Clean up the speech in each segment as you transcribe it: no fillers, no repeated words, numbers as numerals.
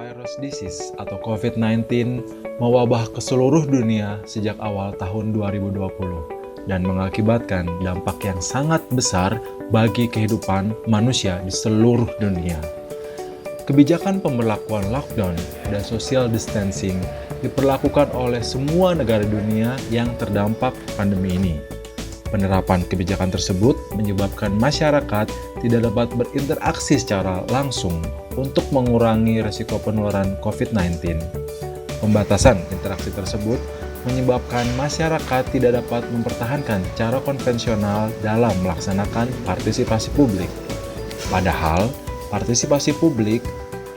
Coronavirus disease atau COVID-19 mewabah ke seluruh dunia sejak awal tahun 2020 dan mengakibatkan dampak yang sangat besar bagi kehidupan manusia di seluruh dunia. Kebijakan pemberlakuan lockdown dan social distancing diperlakukan oleh semua negara dunia yang terdampak pandemi ini. Penerapan kebijakan tersebut menyebabkan masyarakat tidak dapat berinteraksi secara langsung untuk mengurangi risiko penularan COVID-19. Pembatasan interaksi tersebut menyebabkan masyarakat tidak dapat mempertahankan cara konvensional dalam melaksanakan partisipasi publik. Padahal, partisipasi publik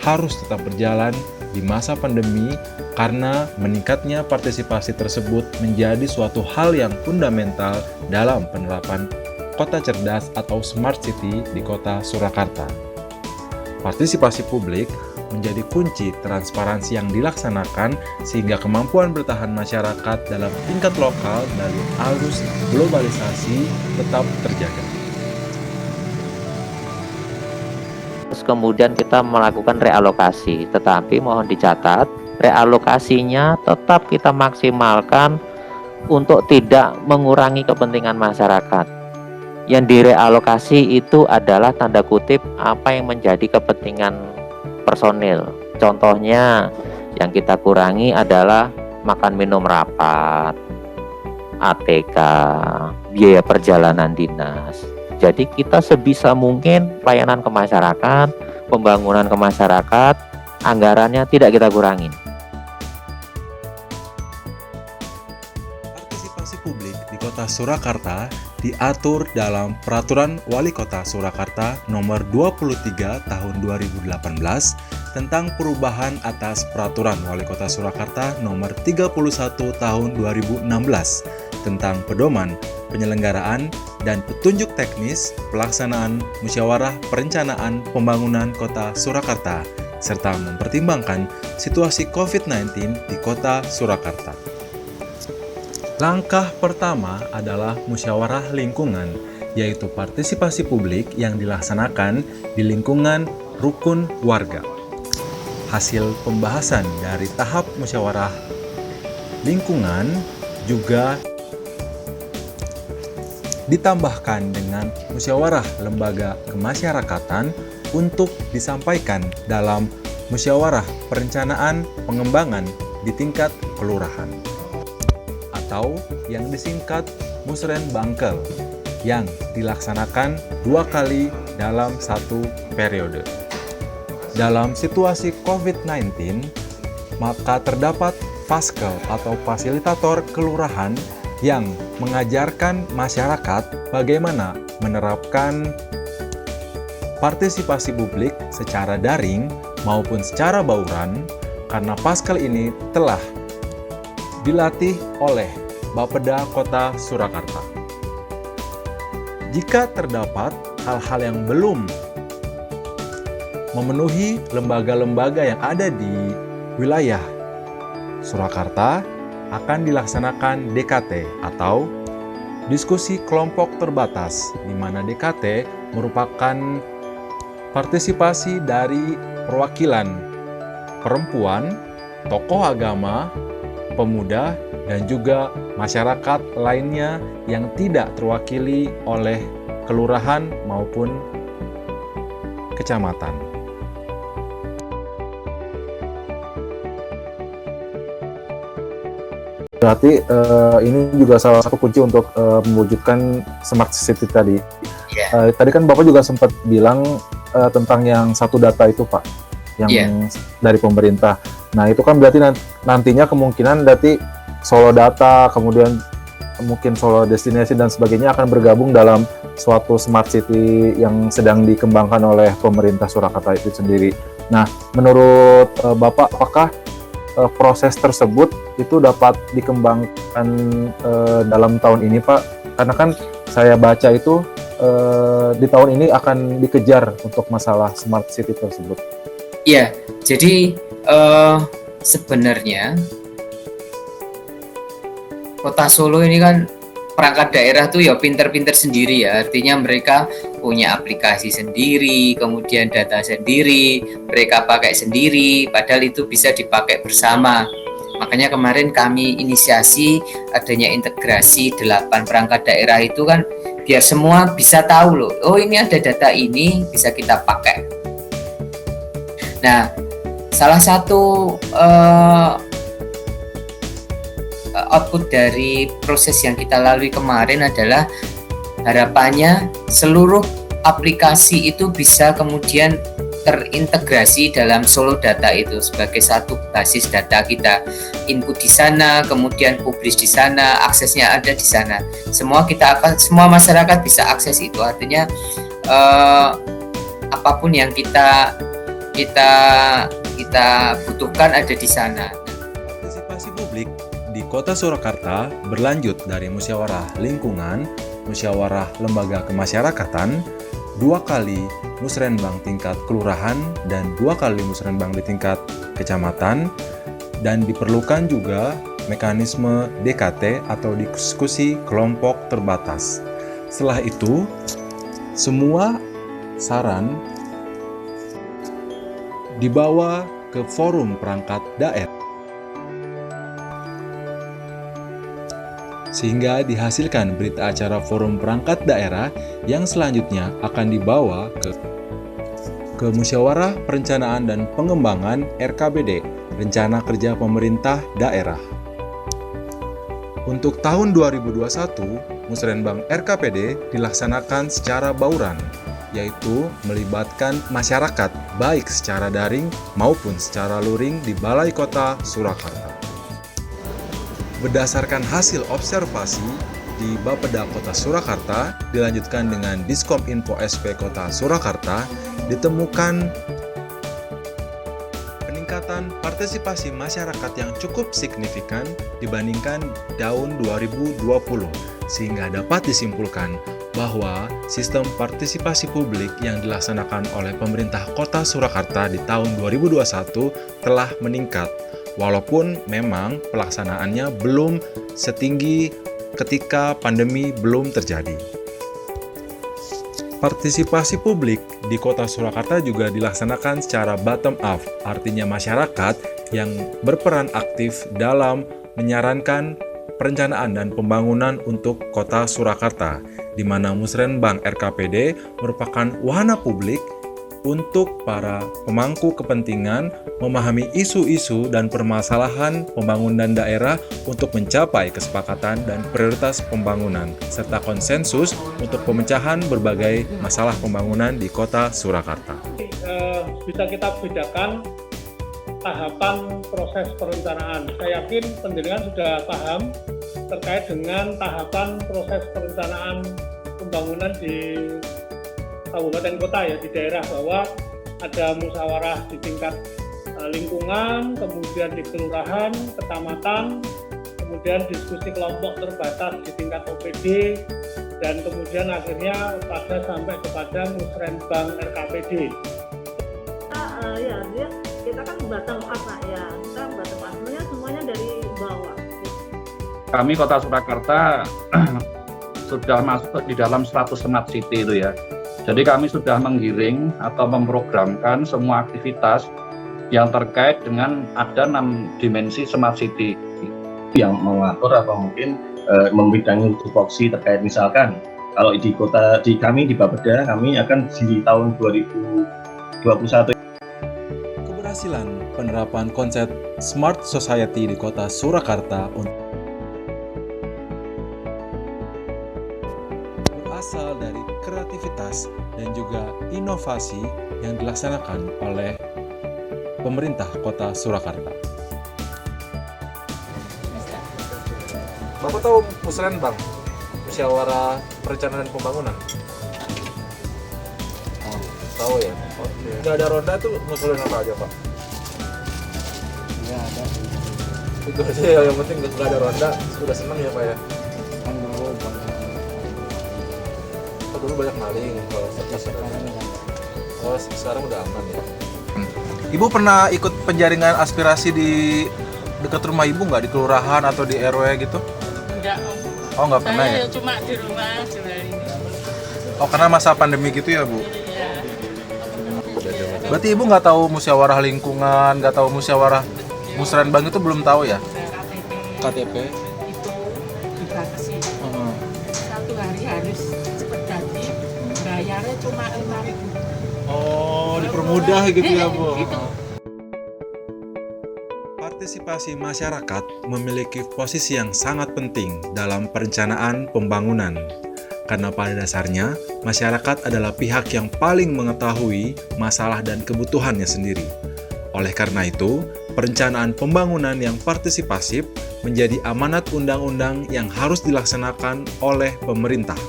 harus tetap berjalan di masa pandemi karena meningkatnya partisipasi tersebut menjadi suatu hal yang fundamental dalam penerapan kota cerdas atau smart city di kota Surakarta. Partisipasi publik menjadi kunci transparansi yang dilaksanakan sehingga kemampuan bertahan masyarakat dalam tingkat lokal dari arus globalisasi tetap terjaga. Terus kemudian kita melakukan realokasi, tetapi mohon dicatat, realokasinya tetap kita maksimalkan untuk tidak mengurangi kepentingan masyarakat. Yang direalokasi itu adalah tanda kutip apa yang menjadi kepentingan personil. Contohnya yang kita kurangi adalah makan minum rapat, ATK, biaya perjalanan dinas. Jadi kita sebisa mungkin pelayanan ke masyarakat, pembangunan ke masyarakat, anggarannya tidak kita kurangin. Partisipasi publik di Kota Surakarta diatur dalam Peraturan Wali Kota Surakarta Nomor 23 Tahun 2018 tentang perubahan atas Peraturan Wali Kota Surakarta Nomor 31 Tahun 2016 tentang pedoman penyelenggaraan dan petunjuk teknis pelaksanaan musyawarah perencanaan pembangunan Kota Surakarta serta mempertimbangkan situasi COVID-19 di Kota Surakarta. Langkah pertama adalah musyawarah lingkungan, yaitu partisipasi publik yang dilaksanakan di lingkungan rukun warga. Hasil pembahasan dari tahap musyawarah lingkungan juga ditambahkan dengan musyawarah lembaga kemasyarakatan untuk disampaikan dalam musyawarah perencanaan pengembangan di tingkat kelurahan atau yang disingkat Musrenbangkel yang dilaksanakan 2 kali dalam 1 periode. Dalam situasi COVID-19, maka terdapat Faskel atau fasilitator kelurahan yang mengajarkan masyarakat bagaimana menerapkan partisipasi publik secara daring maupun secara bauran karena Faskel ini telah dilatih oleh Bapeda Kota Surakarta. Jika terdapat hal-hal yang belum memenuhi lembaga-lembaga yang ada di wilayah Surakarta, akan dilaksanakan DKT atau diskusi kelompok terbatas, di mana DKT merupakan partisipasi dari perwakilan perempuan, tokoh agama, pemuda, dan juga masyarakat lainnya yang tidak terwakili oleh kelurahan maupun kecamatan. Berarti ini juga salah satu kunci untuk mewujudkan smart city tadi. Tadi kan Bapak juga sempat bilang tentang yang satu data itu Pak, yang dari pemerintah. Nah itu kan berarti nantinya kemungkinan berarti Solo Data, kemudian mungkin Solo Destination dan sebagainya akan bergabung dalam suatu smart city yang sedang dikembangkan oleh pemerintah Surakarta itu sendiri. Nah menurut Bapak, apakah proses tersebut itu dapat dikembangkan dalam tahun ini Pak? Karena kan saya baca itu di tahun ini akan dikejar untuk masalah smart city tersebut. Iya, jadi sebenarnya Kota Solo ini kan perangkat daerah tuh ya pinter-pinter sendiri ya, artinya mereka punya aplikasi sendiri, kemudian data sendiri, mereka pakai sendiri, padahal itu bisa dipakai bersama. Makanya kemarin kami inisiasi adanya integrasi 8 perangkat daerah itu kan, biar semua bisa tahu loh, oh ini ada data ini bisa kita pakai. Nah, salah satu output dari proses yang kita lalui kemarin adalah harapannya seluruh aplikasi itu bisa kemudian terintegrasi dalam Solo Data itu sebagai satu basis data kita, input di sana, kemudian publish di sana, aksesnya ada di sana. Semua masyarakat bisa akses itu. Artinya apapun yang kita butuhkan ada di sana. Partisipasi publik di Kota Surakarta berlanjut dari musyawarah lingkungan, musyawarah lembaga kemasyarakatan, 2 kali musrenbang tingkat kelurahan, dan 2 kali musrenbang di tingkat kecamatan, dan diperlukan juga mekanisme DKT atau diskusi kelompok terbatas. Setelah itu, semua saran dibawa ke forum perangkat daerah, sehingga dihasilkan berita acara forum perangkat daerah yang selanjutnya akan dibawa ke musyawarah perencanaan dan pengembangan RKPD, Rencana Kerja Pemerintah Daerah. Untuk tahun 2021, musrenbang RKPD dilaksanakan secara bauran, yaitu melibatkan masyarakat baik secara daring maupun secara luring di Balai Kota Surakarta. Berdasarkan hasil observasi di Bapeda Kota Surakarta, dilanjutkan dengan Diskom Info SP Kota Surakarta, ditemukan peningkatan partisipasi masyarakat yang cukup signifikan dibandingkan tahun 2020, sehingga dapat disimpulkan bahwa sistem partisipasi publik yang dilaksanakan oleh pemerintah Kota Surakarta di tahun 2021 telah meningkat. Walaupun memang pelaksanaannya belum setinggi ketika pandemi belum terjadi. Partisipasi publik di Kota Surakarta juga dilaksanakan secara bottom up, artinya masyarakat yang berperan aktif dalam menyarankan perencanaan dan pembangunan untuk Kota Surakarta, di mana musrenbang RKPD merupakan wahana publik untuk para pemangku kepentingan memahami isu-isu dan permasalahan pembangunan daerah untuk mencapai kesepakatan dan prioritas pembangunan, serta konsensus untuk pemecahan berbagai masalah pembangunan di Kota Surakarta. Bisa kita bedakan tahapan proses perencanaan. Saya yakin penjenengan sudah paham terkait dengan tahapan proses perencanaan pembangunan di kabupaten kota ya, di daerah, bahwa ada musyawarah di tingkat lingkungan, kemudian di kelurahan, kecamatan, kemudian diskusi kelompok terbatas di tingkat OPD, dan kemudian akhirnya sampai kepada musrenbang RKPD. Kita kan bottom up Pak ya, kita bottom up, semuanya dari bawah. Kami Kota Surakarta sudah masuk di dalam 100 smart city itu ya. Jadi kami sudah menggiring atau memprogramkan semua aktivitas yang terkait dengan ada 6 dimensi smart city yang mengatur atau mungkin membidangi tupoksi terkait, misalkan kalau di kami di Bapeda, kami akan di tahun 2021. Keberhasilan penerapan konsep Smart Society di Kota Surakarta berasal dari kreativitas dan juga inovasi yang dilaksanakan oleh pemerintah Kota Surakarta. Bapak tahu musrenbang, musyawarah perencanaan dan pembangunan? Tahu ya? Oke. Nggak ada ronda tuh ngusulin apa aja Pak? Nggak ada. Itu aja ya, yang penting nggak ada ronda, sudah senang ya Pak ya? Kan dulu banyak. Oh, dulu banyak maling, kalau sekarang oh sekarang udah aman ya. Ibu pernah ikut penjaringan aspirasi di dekat rumah ibu nggak, di kelurahan atau di RW gitu? Enggak, Oh, nggak pernah ya? Saya cuma di rumah jual ini. Oh, karena masa pandemi gitu ya, Bu? Iya. Berarti Ibu nggak tahu musyawarah lingkungan, nggak tahu musyawarah musrenbang itu belum tahu ya? KTP? Itu dibatasi. Satu hari harus cepet ganti. Bayarnya cuma 5.000. Oh, dipermudah gitu ya, Bu? Gitu. Partisipasi masyarakat memiliki posisi yang sangat penting dalam perencanaan pembangunan. Karena pada dasarnya, masyarakat adalah pihak yang paling mengetahui masalah dan kebutuhannya sendiri. Oleh karena itu, perencanaan pembangunan yang partisipasif menjadi amanat undang-undang yang harus dilaksanakan oleh pemerintah.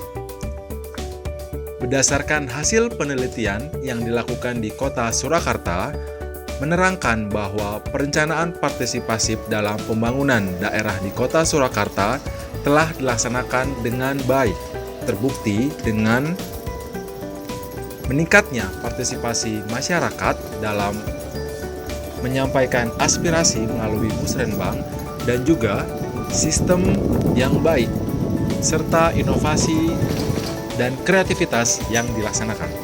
Berdasarkan hasil penelitian yang dilakukan di Kota Surakarta, menerangkan bahwa perencanaan partisipasif dalam pembangunan daerah di Kota Surakarta telah dilaksanakan dengan baik, terbukti dengan meningkatnya partisipasi masyarakat dalam menyampaikan aspirasi melalui musrenbang dan juga sistem yang baik serta inovasi dan kreativitas yang dilaksanakan.